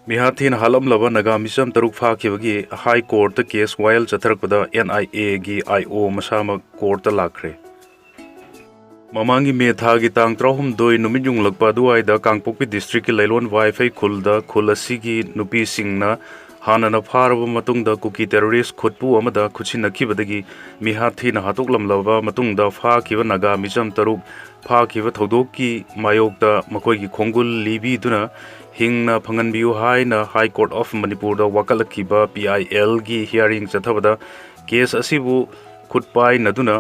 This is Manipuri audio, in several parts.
Mihatin halam lava nagamisam taruk fakibagi High Court case while chatharpada NIA gi IO masama court lakre. Mamangi metha gi tang trahum doi numijung lakpa duaida Kangpokpi district ki Lailon Wi-Fi khulda khulasigi nupi singna hanana pharaba matungda kuki terrorist khutpu amada khuchinakibadagi mihathina hatuklam lava matungda phakiba nagamisam taruk phakiba thodokki mayokta makoigi khongul libi duna hingna phanganbiu haina High Court of Manipur da wakalakiba PIL gi hearing chathabada case asibu khutpai naduna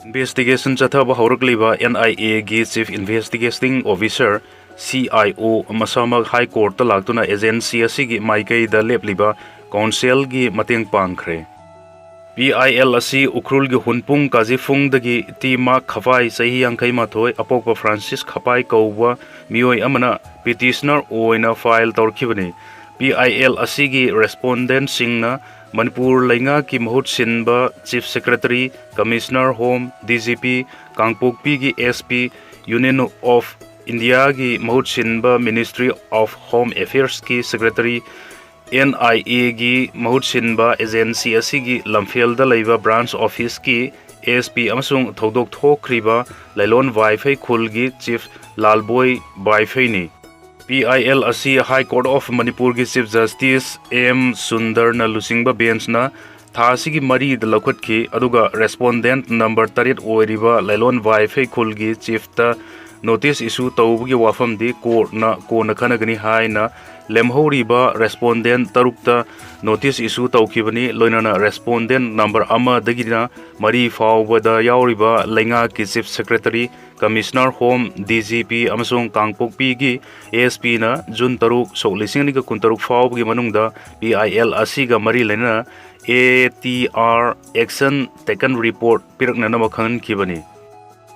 investigation chathaba haurakliba NIA gi Chief Investigating Officer CIO masama High Court ta laktuna agency asigi maikai da lepliba council gi mateng pangkhre PIL asi ukrul gi hunpung kazifung dagi tima khafai sahi angkai mathoi apokpa Francis khapai kauwa mioi amana petitioner oina file torkhibani PIL asigi respondent singna Manipur Lainga ki mahut sinba Chief Secretary Commissioner Home DGP Kangpokpi gi SP Union of India ki mahut sinba Ministry of Home Affairs ki Secretary NIA gi mahut sinba agency asigi lamfelda leiba branch office ki SP amasung thodok thokriba Lailon Wi-Fi khulgi Chief Lalboy Wi-Fi ni PIL asi High Court of Manipur ki Chief Justice M Sundar na lusingba bench na thasi ki mari da lokhat ki aduga respondent number 3 oiriba Lailon Wi-Fi khulgi chief ta notice issue tawbugi wafam di court na kona khanagani haina lemhoriba respondent tarukta notice issue tawkibani loinana respondent number ama dagina mari fawbada yauriba Lainga ki Chief Secretary Commissioner Home DGP amasung Kangpokpi gi ASP na June taruk solising ni ka kuntaruk fawbgi manungda PIL asiga mari lena ATR action taken report pirakna na makhan kibani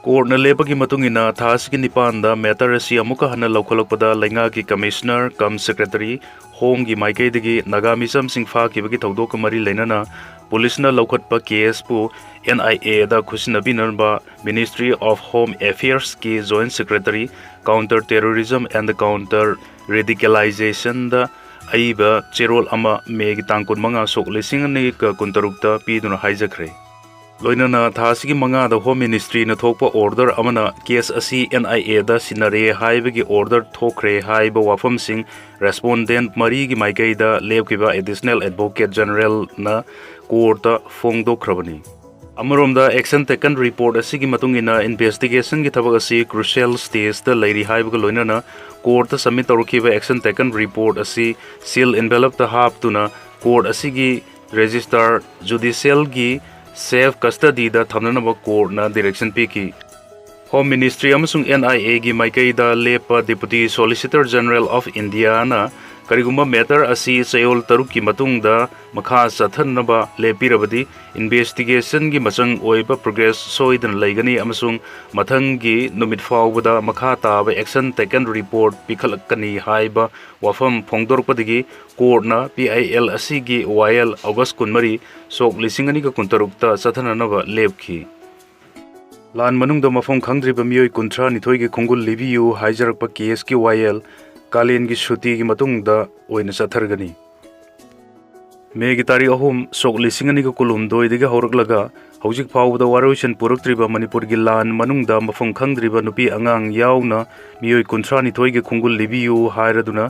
Court na lepagi matungina thasigi nipanda matter asi amuka hana laukolokpada Lainga ki Commissioner cum Secretary Home gi maikai digi nagamisam singfa kibagi thodok mari lenana police na laukhatpa case pu NIA da khusinabinerba Ministry of Home Affairs ki Joint Secretary Counterterrorism and Counter Radicalization da aiba cherol ama megi tangkun manga sok lising ni ka kuntarukta piduna haijakre loinana thasigi manga da Home Ministry na thokpa order amana case asi NIA da sinare haibagi order thokre haiba wafam sing respondent mari gi maikai da lepkiba additional advocate general na court phongdokhrabani Amoromda action taken report asigi matungina investigation gi thabak asi crucial stage da lairi haibaga loinana court submit torkiba action taken report asi seal envelope ta hap tuna court asigi register judicial gi safe custody da thamnanaba court na direction piki Home Ministry amasung NIA gi maikai da lepa Deputy Solicitor General of India na karigumba matter asi sayol taruk ki matungda makha chathanaba lepirabadi investigation gi machang oiba progress soidan laigani amasung mathang gi numit fawbada makha taba action taken report pikhalakani haiba wafam phongdorpadagi court na PIL asi gi YL August 13 sok lisingani ka kuntarukta chathananaba lepki lan manungda mafam khangdriba mioi kunthra nithoi gi khongul libiu haijarakpa case ki YL Kalin gi shuti gi matungda oina sathargani me gi tari ahum sok lisingani ko kulum doi diga horaklaga hojik phawda waroisan puruktriba Manipur gi lan manungda mafam khangdriba nupi angang yauna mioi kunthra ni thoi gi khungul libiu hairaduna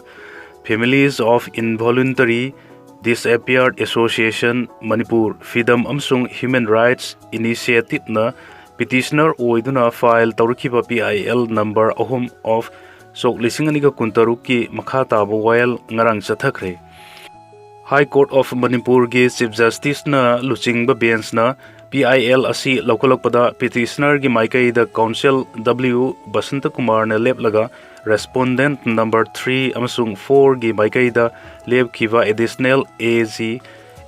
Families of Involuntary Disappeared Association Manipur Freedom amsung Human Rights Initiative na petitioner oiduna file tawrkiba PIL number ahum of sok lisingani ka kuntaruki makha taba while ngarang chathakre High Court of Manipur gi Chief Justice na luchingba bench na PIL asi laukolokpada petitioner gi maikai da counsel W Basanta Kumar na leplaga respondent number 3 amasung 4 gi maikai da lepkiba additional AG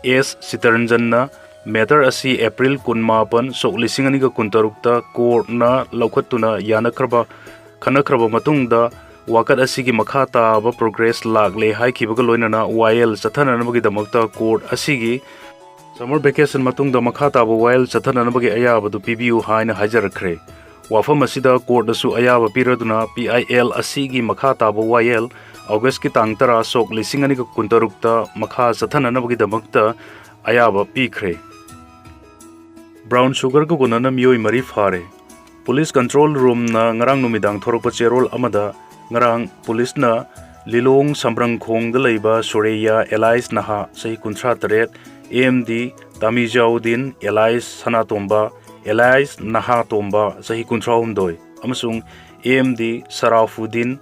S Sitaranjan na matter asi April 18 sok lisingani ka kuntarukta court na laukhatuna yanakraba khanakraba matungda wakat asigi makha taba progress lagle haikibaga loinana YL chathananabagi damakta court asigi summer vacation matungda makha taba YL chathananabagi ayabadu pibiu haina hajarakre wafam asida court dasu ayaba piraduna PIL asigi makha taba YL August ki tang tara sok lising ani ka kuntarukta makha sathananabagi damakta ayaba pikre. Brown sugar ko kunana miyoi mari fare. Police control room na ngarang numidang thorokpa cherol amada ngarang police na Lilong Sambrang Khong da leiba Soreya Elias Naha sahi kuntra taret AMD Tamijaudin Elias Sanatomba Elias Naha Tomba sahi kuntra humdoi amasung AMD Sarafuddin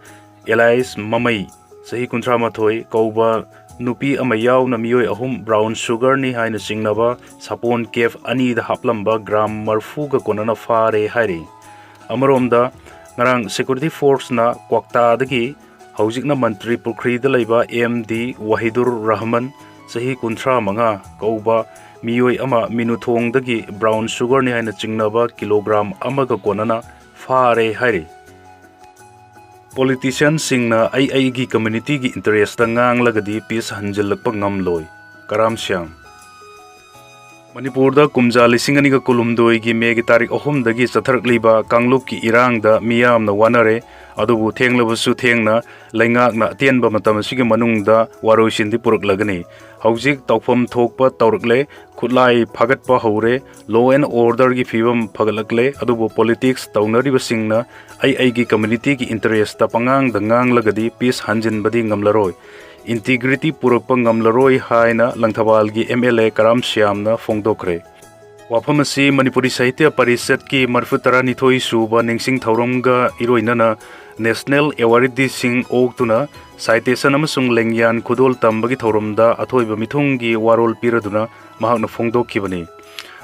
Elias Mamai sahi kuntra mathoi kauba nupi amayaw na miyoi ahum brown sugar ni haina singnaba sapon kef ani da haplamba gram marfu ga konana fare hari amaromda ngarang security force na kwakta dagi Haujikna Mantri Pukri da leiba AMD Wahidur Rahman sahi kuntra manga kauba miyoi ama minuthong dagi brown sugar ni haina chingnaba kilogram amaga konana fare hari. Politician singna ai gi community gi interest da ngang lagadi peace hanjilakpa ngamloi karam syam. Manipur da kumja lising ani ga kulumdoi gi me gi tarik ahum dagi satharak liba kangluk ki irang da miyam na wanare adubu thenglabasu thengna laingak na tienba matam sigi manungda waroisindi puruklagani haujik tawfam thokpa tawrukle khutlai phagatpa haure law and order gi phibam phagalakle adubu politics tawnari basingna ai gi community gi interest ta pangang dangang lagadi peace hanjin badi ngamlaroi integrity purakpa ngamlaroi haina langthawal gi MLA Karam Syamna fongdokre wafamasi Manipuri Sahitya Parishad ki marfutara nithoi suba ningsing thauramga iroinana National Award sing oktuna citation amasung lengyan khudol tambagi thauramda athoiba mithungi warol piraduna mahakna fongdokkibani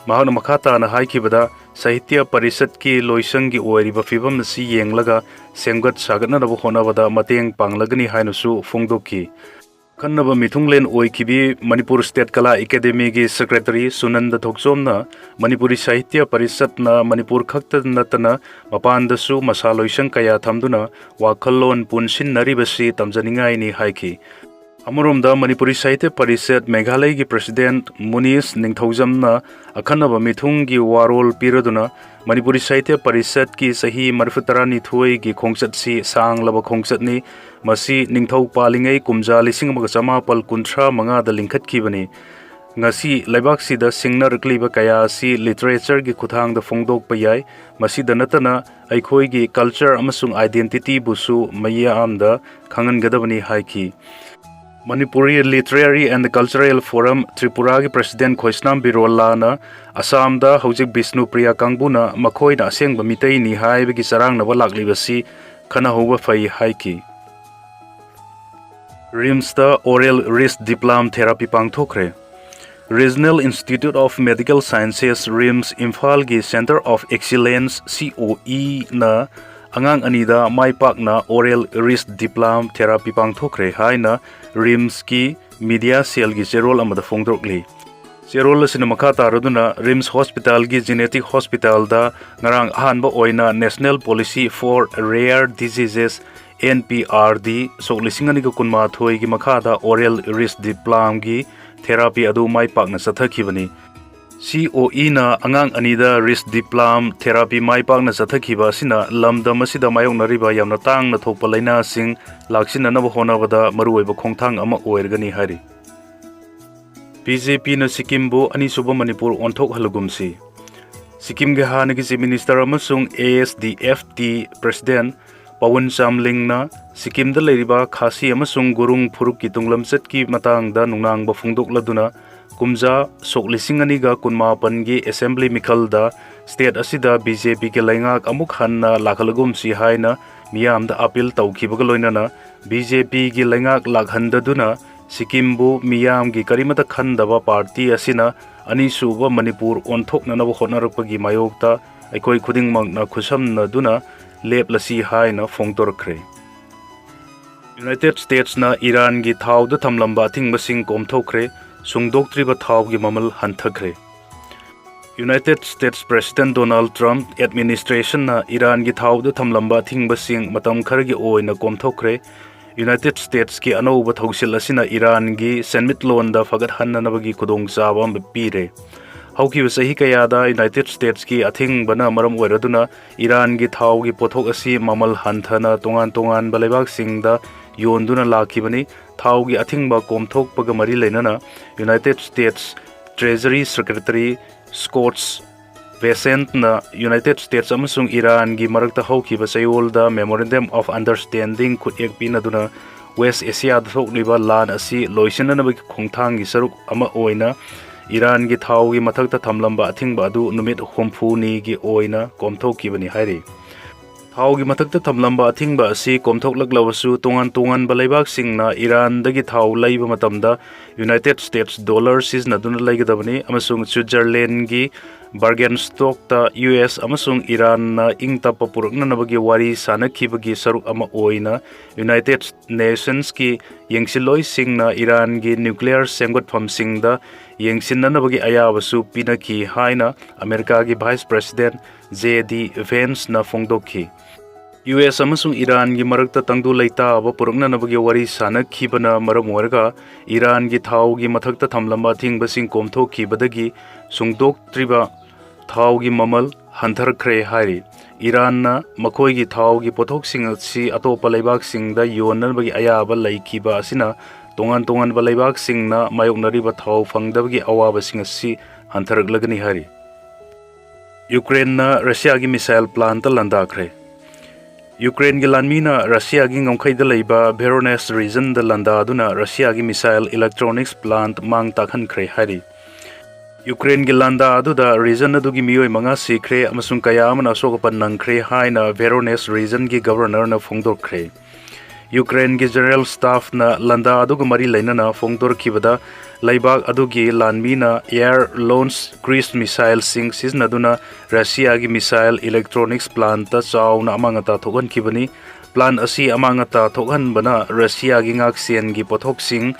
mahakna makhata na haikibada Sahitya Parishad ki loisangi oiriba fibam si yenglaga semgat sagatna nabu honabada mateng panglagani hainasu fongdokki Kannaba mithunglen oikibi Manipur State Kala Academy gi Secretary Sunanda Thokchomna Manipuri Sahitya Parishad na Manipur khakta natana mapandasu masaloisang kaya thamduna wakhallon punsin naribasi tamjaningai ni haiki Amurumda Manipuri Sahitya Parishad Meghalaya gi President Munish Ningthaujamna akhanaba mithungi warol piraduna Manipuri Sahitya Parishad ki sahi marfutara nithoi gi khongsatsi sanglaba khongsatni masi ningthau palingai kumja lising amaga chamapal kunthra manga da lingkhat kibani ngasi laibak si da singna rikliba kaya si literature gi khuthang da fongdok payai masi da natana aikhoi gi culture amasung identity busu maya amda khangan gadabani haiki Manipuri Literary and Cultural Forum Tripura ki President Khoisnam Birola na Assam da Haujik Bishnu Priya Kangbuna makhoi na asengba mitei ni haibe gi sarang na laklibasi khana hoba fai haiki RIMS da Oral Wrist Diploma Therapy pangthokre Regional Institute of Medical Sciences RIMS Imphal gi Center of Excellence COE na angang anida maipak na Oral Wrist Diploma Therapy pangthokre haina RIMS ki media cell gi cherol amada fongdrokli cherol asina makha taraduna RIMS Hospital gi Genetic Hospital da ngarang ahanba oina National Policy for Rare Diseases NPRD soklisingani ga kunma thoi gi makha da Oral Wrist Diploma gi therapy adu maipak na sathakibani COE na angang anida wrist diploma therapy maipak na sathakiba sina lamdam asida mayong nariba yamna tang na thokpa laina sing laksina na honabada maruoiba khongthang ama oirgani hari BJP na Sikimbo ani suba Manipur onthok halugumsi Sikkim ge hanagi Chief Minister amasung ASDFT President Pawan Chamling na Sikkim da leiriba khasi amasung gurung phuruk ki tunglamchat ki matang da nungnang ba phungdok laduna kumja soklising ani ga kunma pangi assembly mikhal da state asida BJP ke laingak amuk hanna lakhalagum si haina miyam da appeal tawkhibaga loinana BJP gi laingak lakhanda duna Sikimbu miyam gi karimata khandaba party asina ani suba Manipur onthokna na honarapagi mayokta aikoi khudingmak na khusamna duna leplasi haina fongtorkre United States na Iran gi thau da thamlamba thingbasing komthokre sungdoktriba thau gi mamal hanthakre United States President Donald Trump administration na Iran gi thau da thamlamba thingbasing matam khargi oina komthokre United States ki anoba thausil asina Iran gi senmit lon da fagat hannanabagi khudong chawam pire hauki sahi kayada United States ki athing bana maram oiraduna Iran gi thau gi pothok asi mamal hanthana tongan tongan balaibak singda yonduna lakhibani thaugi athingba komthokpaga mari leinana United States Treasury Secretary Scott Bessent na United States amasung Iran gi marakta haukiba sayolda Memorandum of Understanding khutyak pinaduna West Asia da thokliba lan asi loisinanabagi khongthang gi saruk ama oina Iran gi thau gi mathakta thamlamba athingba adu numit homfu ni gi oina komthokibani hairi thau gi mathakta thamlamba athingba asi komthoklaklawasu tongan balaibak singna Iran dagi thau leiba matamda United States dollar siznaduna leigadabani amasung Switzerland gi bargain stock ta US amasung Iran na ingtapa puraknanabagi wari sanakibagi saruk ama oina United Nations ki yengsiloi singna Iran gi nuclear sengotpham singda yengsinnanabagi ayabasu pinaki haina America gi Vice President JD Vance na fongdokhi US amasung Iran gi marakta tangdu leita aba puraknanabagi wari sanakhibana maram oiraga Iran gi thau gi mathakta thamlamba thingbasing komthokibadagi sungdok triba thau gi mamal hantharakhre hairi Iran na makhoi gi thau gi pothok sing si atopa leibak sing da yonnabagi ayaba laikhiba asina tongan balaibak sing na mayoknari ba thau phangdabagi awaba sing si hantharaklagani hairi Ukraine na Russia gi missile plant ta landakhre Ukraine gi lanmina Russia gi ngomkhaida leiba Voronezh region da landa aduna Russia gi missile electronics plant mang takhan khre hairi Ukraine gi landa aduda region adugi miyoi manga sikre amasung kaya amana sokapan nangkhre haina Voronezh region gi governor na phongdorkhre Ukraine gi general staff na landa aduga mari leinana phongdorkhibada laibak adugi lanmina air launch cruise missile sing siznaduna Russia gi missile electronics plant ta chauna amangata thogan kibani plan asi amangata thogan bana Russia gi ngak sian gi pothok sing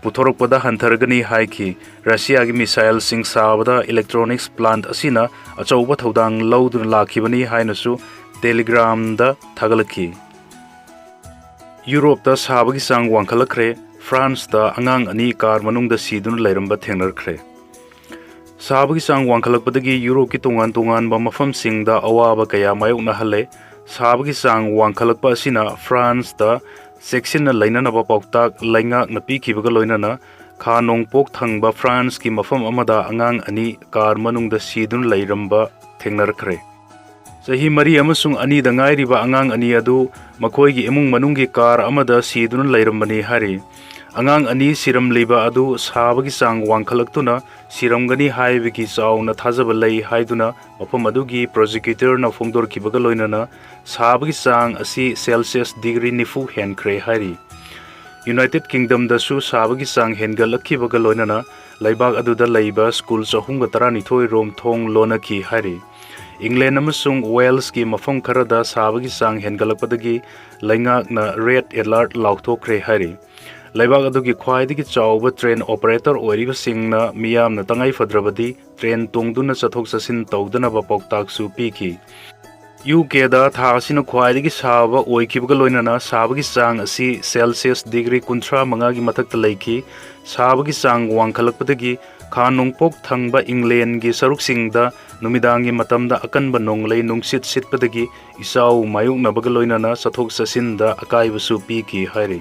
puthorokpada hantargani haiki Russia gi missile sing sabada electronics plant asina achauba thodang laudun lakhibani hainasu telegram da thagalaki Europe da sabagi sang wangkhalakre France da angang ani kar manung da sidun lairamba thengnarkhre sabagi sang wangkhalakpadagi Europe ki tongan ba mafam sing da awaba kaya mayokna hale sabagi sang wangkhalakpa asina France da section na lainanaba pauktak laingak na pikhibaga loinana kha nongpok thangba France ki mafam amada angang ani kar manung da sidun lairamba thengnarkhre sahi mari amasung ani da ngairiba angang ani adu makhoi gi emung manung gi kar amada sidun lairambani hari angang ani siram leiba adu sabagi sang wangkhalaktuna siramgani haibigi chauna thajaba lei haiduna mafam adugi prosecutor na phongdor kibaga loinana sabagi sang asi Celsius degree nifu henkre hari United Kingdom da su sabagi sang hengalakhibaga loinana laibak aduda leiba school chahumga tarani thoi rom thong lonaki hari England amasung Wales ki mafam kharada sabagi sang hengalakpadagi laingak na red alert laukthokre hari laibak adugi khwaidagi chawba train operator oiriba singna miyamna tangai fadrabadi train tongduna chathok chasin tawdana ba pauktak su piki UK da thasina khwaidagi saba oikibaga loinana sabagi sang asi Celsius degree 35 gi mathakta leiki sabagi sang wangkhalakpadagi kha nongpok thangba England gi saruk singda numidangi matamda akanba nonglei nungsit sitpadagi isau mayuk nabaga loinana chathok chasin da akai basu piki hairi